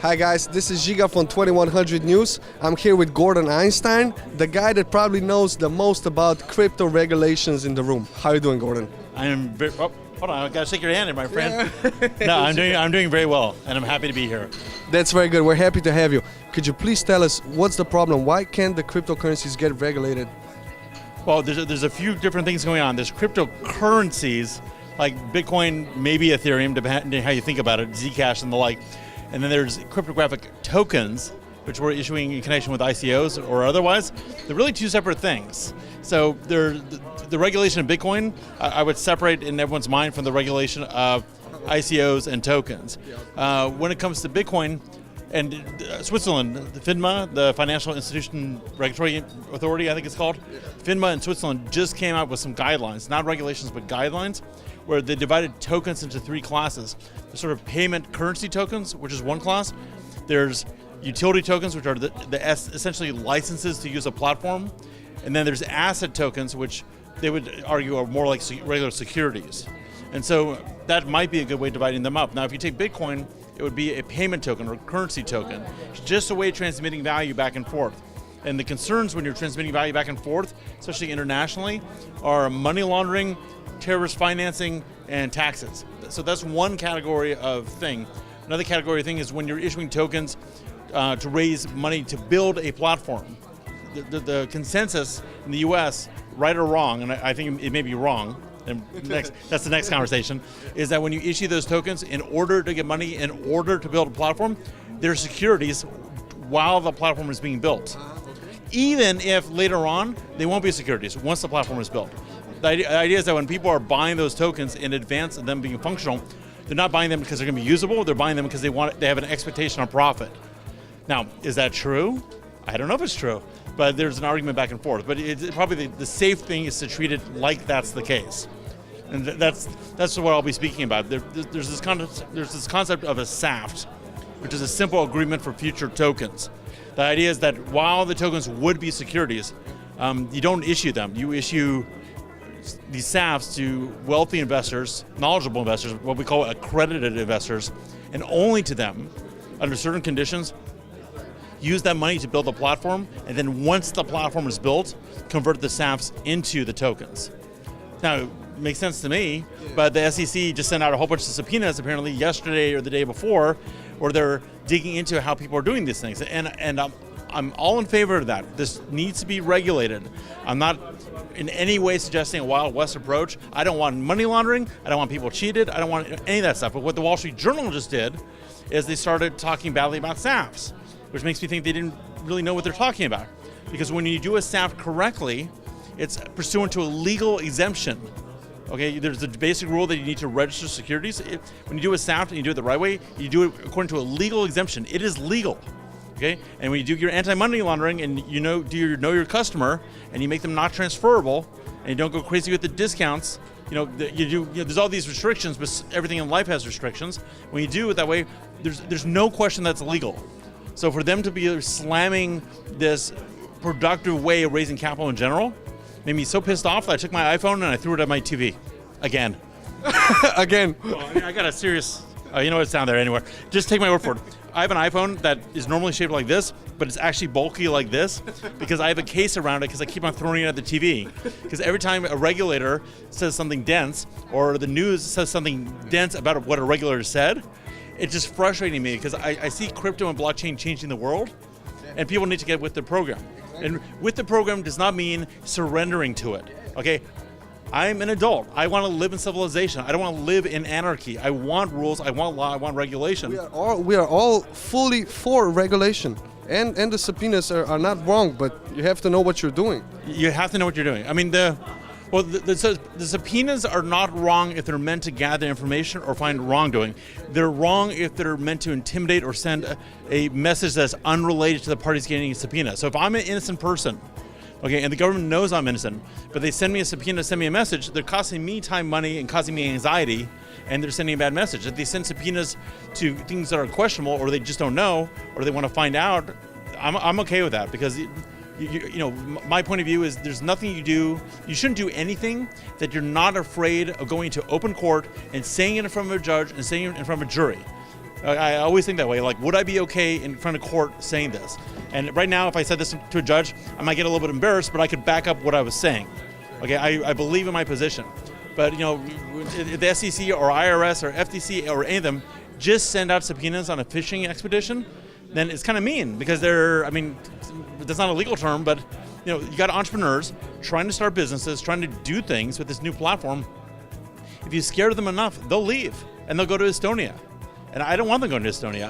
Hi guys, this is Giga from 2100 News. I'm here with Gordon Einstein, the guy that probably knows the most about crypto regulations in the room. How are you doing, Gordon? I am very, hold on, I gotta shake your hand here, my friend. Yeah. No, I'm doing very well, and I'm happy to be here. That's very good. We're happy to have you. Could you please tell us what's the problem? Why can't the cryptocurrencies get regulated? Well, there's a few different things going on. There's cryptocurrencies like Bitcoin, maybe Ethereum, depending on how you think about it, Zcash and the like. And then there's cryptographic tokens, which we're issuing in connection with ICOs or otherwise. They're really two separate things. So the regulation of Bitcoin, I would separate in everyone's mind from the regulation of ICOs and tokens. When it comes to Bitcoin, and Switzerland, the FINMA, the Financial Institution Regulatory Authority, I think it's called, FINMA in Switzerland just came out with some guidelines, not regulations, but guidelines, where they divided tokens into three classes. There's sort of payment currency tokens, which is one class. There's utility tokens, which are essentially licenses to use a platform. And then there's asset tokens, which they would argue are more like regular securities. And so that might be a good way of dividing them up. Now, if you take Bitcoin, it would be a payment token or currency token. It's just a way of transmitting value back and forth. And the concerns when you're transmitting value back and forth, especially internationally, are money laundering, terrorist financing, and taxes. So that's one category of thing. Another category of thing is when you're issuing tokens to raise money to build a platform. The consensus in the US, right or wrong, and I think it may be wrong, and that's the next conversation, is that when you issue those tokens in order to get money, in order to build a platform, they're securities while the platform is being built. Even if later on, they won't be securities once the platform is built. The idea is that when people are buying those tokens in advance of them being functional, they're not buying them because they're going to be usable, they're buying them because they have an expectation of profit. Now, is that true? I don't know if it's true, but there's an argument back and forth. But it's probably the safe thing is to treat it like that's the case. And that's what I'll be speaking about. There's this concept of a SAFT, which is a simple agreement for future tokens. The idea is that while the tokens would be securities, you don't issue them. You issue these SAFTs to wealthy investors, knowledgeable investors, what we call accredited investors, and only to them, under certain conditions, use that money to build a platform, and then once the platform is built, convert the SAFTs into the tokens. Now, it makes sense to me, but the SEC just sent out a whole bunch of subpoenas apparently yesterday or the day before, where they're digging into how people are doing these things. And I'm all in favor of that. This needs to be regulated. I'm not in any way suggesting a Wild West approach. I don't want money laundering. I don't want people cheated. I don't want any of that stuff. But what the Wall Street Journal just did is they started talking badly about SAFs, which makes me think they didn't really know what they're talking about. Because when you do a SAF correctly, it's pursuant to a legal exemption. Okay, there's a basic rule that you need to register securities. When you do a SAF and you do it the right way, you do it according to a legal exemption. It is legal. Okay, and when you do your anti-money laundering and you know your customer and you make them not transferable and you don't go crazy with the discounts, there's all these restrictions, but everything in life has restrictions. When you do it that way, there's no question that's illegal. So for them to be slamming this productive way of raising capital in general made me so pissed off that I took my iPhone and I threw it at my TV again. Again. Well, I got a serious. You know it's down there anywhere. Just take my word for it. I have an iPhone that is normally shaped like this, but it's actually bulky like this because I have a case around it because I keep on throwing it at the TV. Because every time a regulator says something dense or the news says something dense about what a regulator said, it's just frustrating me because I see crypto and blockchain changing the world and people need to get with the program. And with the program does not mean surrendering to it, okay? I'm an adult. I want to live in civilization. I don't want to live in anarchy. I want rules, I want law, I want regulation. We are all fully for regulation. And the subpoenas are not wrong, but you have to know what you're doing. You have to know what you're doing. I mean, the subpoenas are not wrong if they're meant to gather information or find wrongdoing. They're wrong if they're meant to intimidate or send a message that's unrelated to the parties getting a subpoena. So if I'm an innocent person, okay, and the government knows I'm innocent, but they send me a subpoena, send me a message, they're costing me time, money, and causing me anxiety, and they're sending a bad message. If they send subpoenas to things that are questionable, or they just don't know, or they want to find out, I'm okay with that, because my point of view is there's nothing you do, you shouldn't do anything that you're not afraid of going to open court and saying it in front of a judge and saying it in front of a jury. I always think that way. Like, would I be okay in front of court saying this? And right now, if I said this to a judge, I might get a little bit embarrassed, but I could back up what I was saying. Okay, I believe in my position. But if the SEC or IRS or FTC or any of them just send out subpoenas on a fishing expedition, then it's kind of mean, because that's not a legal term, but you got entrepreneurs trying to start businesses, trying to do things with this new platform. If you scare them enough, they'll leave and they'll go to Estonia. And I don't want them going to Estonia.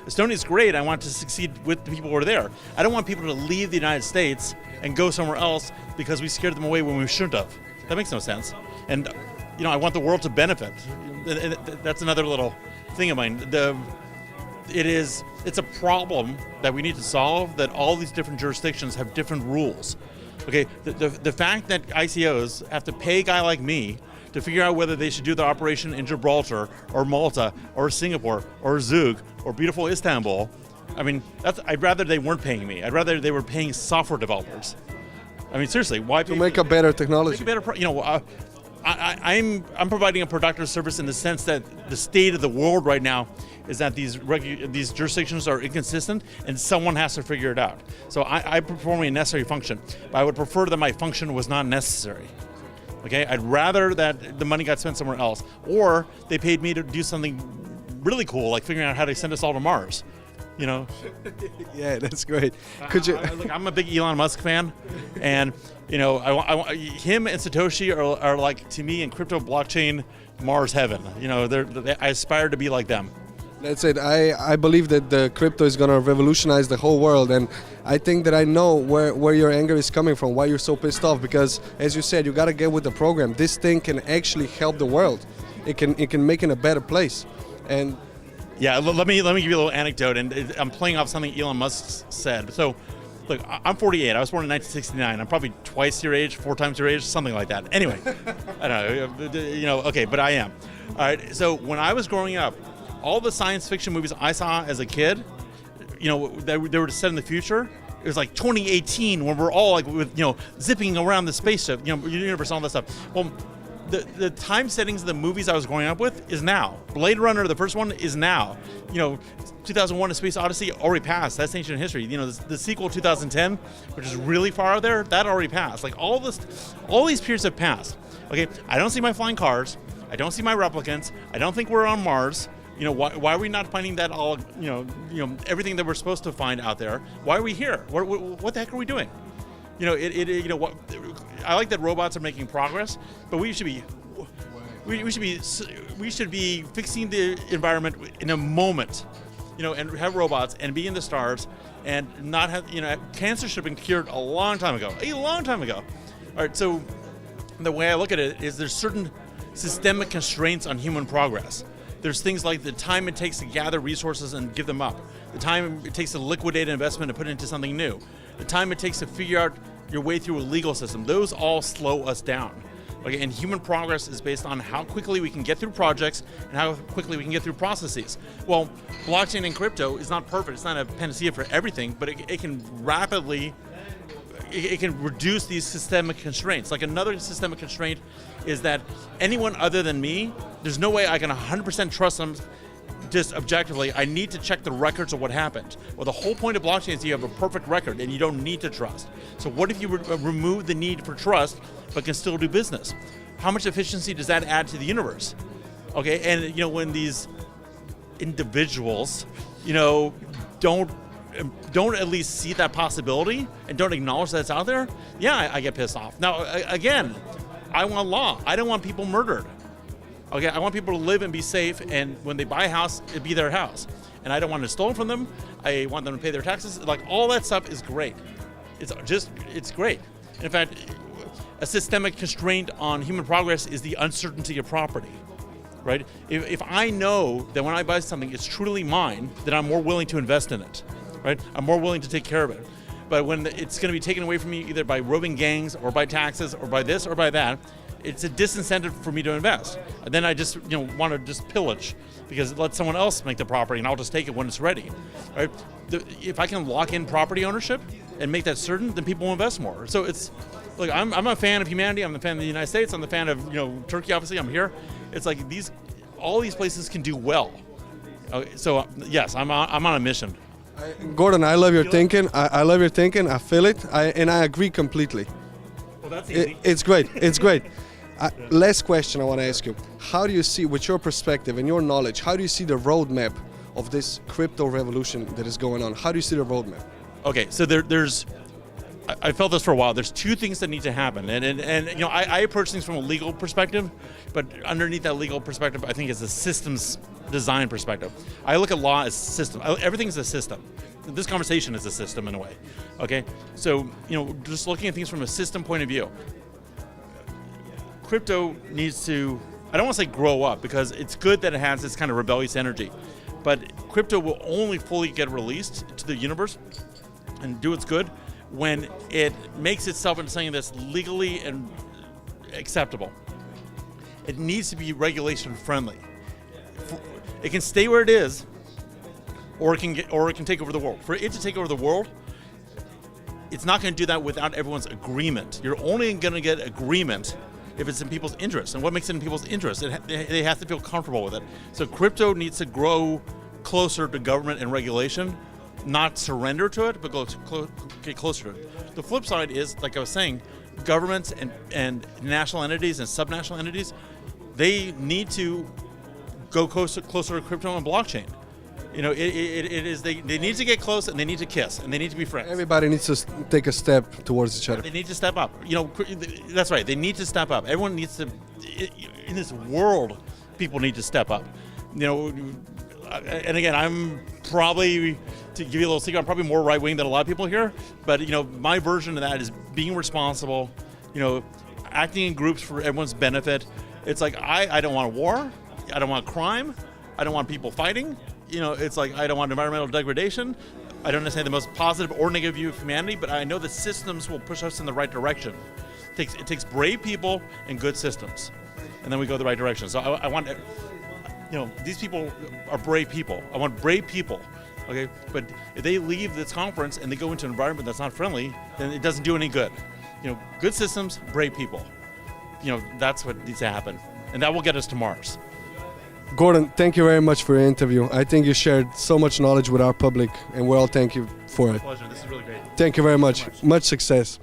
Estonia's great. I want to succeed with the people who are there. I don't want people to leave the United States and go somewhere else because we scared them away when we shouldn't have. That makes no sense. And I want the world to benefit. That's another little thing of mine. It's a problem that we need to solve, that all these different jurisdictions have different rules. Okay, the fact that ICOs have to pay a guy like me to figure out whether they should do the operation in Gibraltar or Malta or Singapore or Zug or beautiful Istanbul, I'd rather they weren't paying me. I'd rather they were paying software developers. Seriously, why to make a better technology? I'm providing a productive service in the sense that the state of the world right now is that these jurisdictions are inconsistent, and someone has to figure it out. So I'm performing a necessary function, but I would prefer that my function was not necessary. Okay, I'd rather that the money got spent somewhere else, or they paid me to do something really cool, like figuring out how to send us all to Mars. Yeah, that's great. Could you? I'm a big Elon Musk fan, and I him and Satoshi are like, to me, in crypto blockchain Mars heaven. I aspire to be like them. That's it. I believe that the crypto is going to revolutionize the whole world, and I think that I know where your anger is coming from, why you're so pissed off, because as you said, you got to get with the program. This thing can actually help the world. It can make it a better place. And yeah, let me give you a little anecdote, and I'm playing off something Elon Musk said. So, look, I'm 48. I was born in 1969. I'm probably twice your age, 4 times your age, something like that. Anyway, I don't know, okay, but I am. All right, so when I was growing up, all the science fiction movies I saw as a kid, they were set in the future. It was like 2018 when we're all like zipping around the spaceship, universe, all that stuff. Well, the time settings of the movies I was growing up with is now. Blade Runner, the first one, is now. 2001: A Space Odyssey already passed. That's ancient history. The sequel, 2010, which is really far out there, that already passed. Like all these periods have passed. Okay, I don't see my flying cars. I don't see my replicants. I don't think we're on Mars. Why are we not finding that all? Everything that we're supposed to find out there. Why are we here? What the heck are we doing? I like that robots are making progress, but we should be fixing the environment in a moment, and have robots and be in the stars and not have, cancer should have been cured a long time ago. All right, so the way I look at it is there's certain systemic constraints on human progress. There's things like the time it takes to gather resources and give them up, the time it takes to liquidate an investment and put it into something new, the time it takes to figure out your way through a legal system. Those all slow us down. Okay, and human progress is based on how quickly we can get through projects and how quickly we can get through processes. Well, blockchain and crypto is not perfect. It's not a panacea for everything, but it can rapidly, it can reduce these systemic constraints. Like another systemic constraint is that anyone other than me, there's no way I can 100% trust them just objectively. I need to check the records of what happened. Well, the whole point of blockchain is you have a perfect record and you don't need to trust. So what if you remove the need for trust but can still do business? How much efficiency does that add to the universe? Okay, and when these individuals, don't at least see that possibility and don't acknowledge that it's out there, yeah, I get pissed off. Now, again, I want law. I don't want people murdered. Okay, I want people to live and be safe, and when they buy a house, it be their house. And I don't want it stolen from them. I want them to pay their taxes. Like, all that stuff is great. It's great. And in fact, a systemic constraint on human progress is the uncertainty of property, right? If I know that when I buy something, it's truly mine, then I'm more willing to invest in it, right? I'm more willing to take care of it. But when it's going to be taken away from me either by roving gangs or by taxes or by this or by that, it's a disincentive for me to invest. And then I just want to just pillage because let someone else make the property and I'll just take it when it's ready. Right? If I can lock in property ownership and make that certain, then people will invest more. So it's look, I'm a fan of humanity. I'm a fan of the United States. I'm a fan of Turkey. Obviously, I'm here. It's like all these places can do well. Okay, so yes, I'm on a mission. Gordon, I love your thinking. I love your thinking. I feel it. And I agree completely. Well, that's easy. It's great. It's great. Last question I want to ask you. How do you see, with your perspective and your knowledge, how do you see the roadmap of this crypto revolution that is going on? How do you see the roadmap? Okay, so there's, I felt this for a while. There's two things that need to happen, and you know, I approach things from a legal perspective, but underneath that legal perspective, I think is a systems design perspective. I look at law as system. Everything is a system. This conversation is a system in a way. Okay, so you know, just looking at things from a system point of view, crypto needs to, I don't want to say grow up, because it's good that it has this kind of rebellious energy, but crypto will only fully get released to the universe and do its good when it makes itself into something that's legally and acceptable. It needs to be regulation friendly. It can stay where it is, or it can take over the world. For it to take over the world, it's not going to do that without everyone's agreement. You're only going to get agreement if it's in people's interest. And what makes it in people's interest? They have to feel comfortable with it. So crypto needs to grow closer to government and regulation, not surrender to it, but get closer to it. The flip side is, like I was saying, governments and national entities and subnational entities, they need to go closer to crypto and blockchain. You know, they need to get close, and they need to kiss, and they need to be friends. Everybody needs to take a step towards each other. They need to step up. You know, that's right. They need to step up. Everyone needs to, in this world, people need to step up. You know, and again, I'm probably, to give you a little secret, I'm probably more right-wing than a lot of people here, but you know, my version of that is being responsible, you know, acting in groups for everyone's benefit. It's like, I don't want war, I don't want crime, I don't want people fighting. You know, it's like, I don't want environmental degradation. I don't necessarily have the most positive or negative view of humanity, but I know the systems will push us in the right direction. It takes brave people and good systems, and then we go the right direction. So I want, you know, these people are brave people. I want brave people, okay? But if they leave this conference and they go into an environment that's not friendly, then it doesn't do any good. You know, good systems, brave people. You know, that's what needs to happen, and that will get us to Mars. Gordon, thank you very much for your interview. I think you shared so much knowledge with our public, and we all thank you for it. Pleasure. This is really great. Thank you very much. Much success.